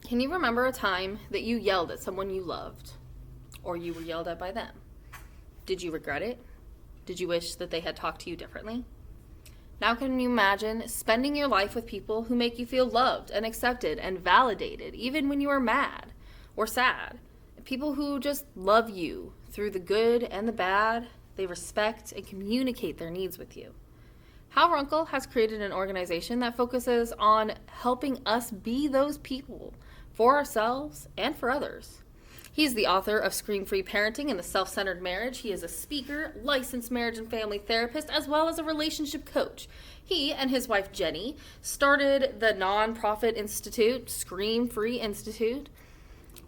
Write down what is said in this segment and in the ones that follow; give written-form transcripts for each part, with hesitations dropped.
Can you remember a time that you yelled at someone you loved, or you were yelled at by them? Did you regret it? Did you wish that they had talked to you differently? Now can you imagine spending your life with people who make you feel loved and accepted and validated, even when you are mad or sad? People who just love you through the good and the bad. They respect and communicate their needs with you. Hal Runkel has created an organization that focuses on helping us be those people for ourselves and for others. He's the author of Scream-Free Parenting and the Self-Centered Marriage. He is a speaker, licensed marriage and family therapist, as well as a relationship coach. He and his wife Jenny started the nonprofit institute, Scream-Free Institute,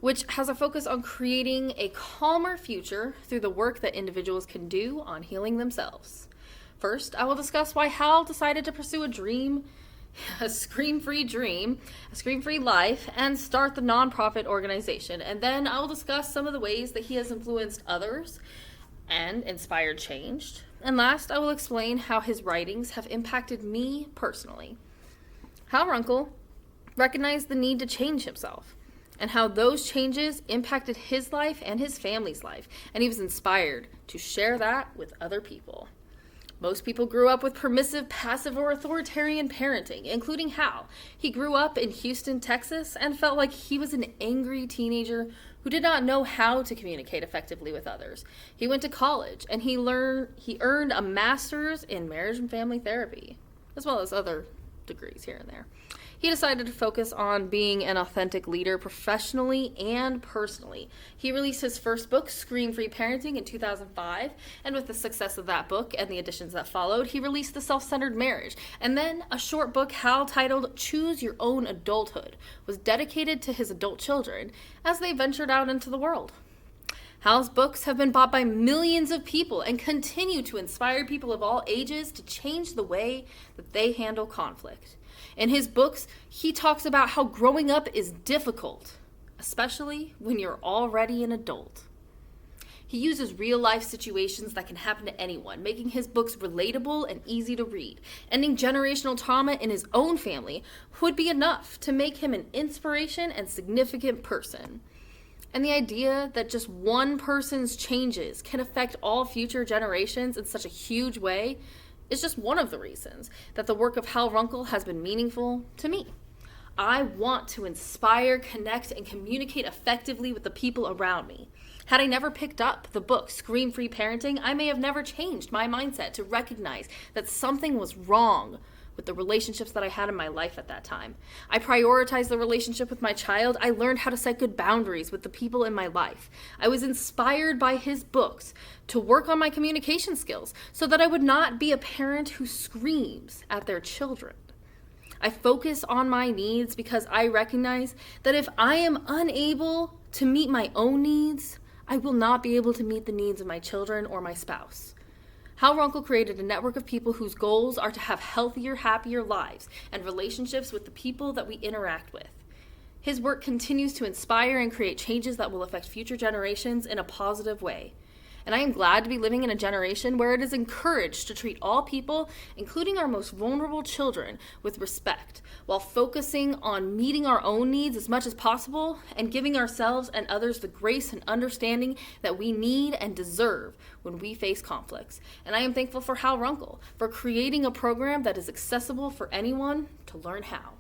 which has a focus on creating a calmer future through the work that individuals can do on healing themselves. First, I will discuss why Hal decided to pursue a scream-free life, and start the nonprofit organization. And then I will discuss some of the ways that he has influenced others and inspired change. And last, I will explain how his writings have impacted me personally. Hal Runkel recognized the need to change himself, and how those changes impacted his life and his family's life, and he was inspired to share that with other people. Most people grew up with permissive, passive, or authoritarian parenting, including Hal. He grew up in Houston, Texas, and felt like he was an angry teenager who did not know how to communicate effectively with others. He went to college, and he earned a master's in marriage and family therapy, as well as other degrees here and there. He decided to focus on being an authentic leader professionally and personally. He released his first book, Scream-Free Parenting, in 2005, and with the success of that book and the additions that followed, he released The Self-Centered Marriage. And then a short book Hal titled Choose Your Own Adulthood was dedicated to his adult children as they ventured out into the world. Hal's books have been bought by millions of people and continue to inspire people of all ages to change the way that they handle conflict. In his books, he talks about how growing up is difficult, especially when you're already an adult. He uses real-life situations that can happen to anyone, making his books relatable and easy to read. Ending generational trauma in his own family would be enough to make him an inspiration and significant person. And the idea that just one person's changes can affect all future generations in such a huge way is just one of the reasons that the work of Hal Runkel has been meaningful to me. I want to inspire, connect, and communicate effectively with the people around me. Had I never picked up the book, Scream-Free Parenting, I may have never changed my mindset to recognize that something was wrong with the relationships that I had in my life at that time. I prioritized the relationship with my child. I learned how to set good boundaries with the people in my life. I was inspired by his books to work on my communication skills so that I would not be a parent who screams at their children. I focus on my needs because I recognize that if I am unable to meet my own needs, I will not be able to meet the needs of my children or my spouse. Hal Runkel created a network of people whose goals are to have healthier, happier lives and relationships with the people that we interact with. His work continues to inspire and create changes that will affect future generations in a positive way. And I am glad to be living in a generation where it is encouraged to treat all people, including our most vulnerable children, with respect, while focusing on meeting our own needs as much as possible and giving ourselves and others the grace and understanding that we need and deserve when we face conflicts. And I am thankful for Hal Runkel for creating a program that is accessible for anyone to learn how.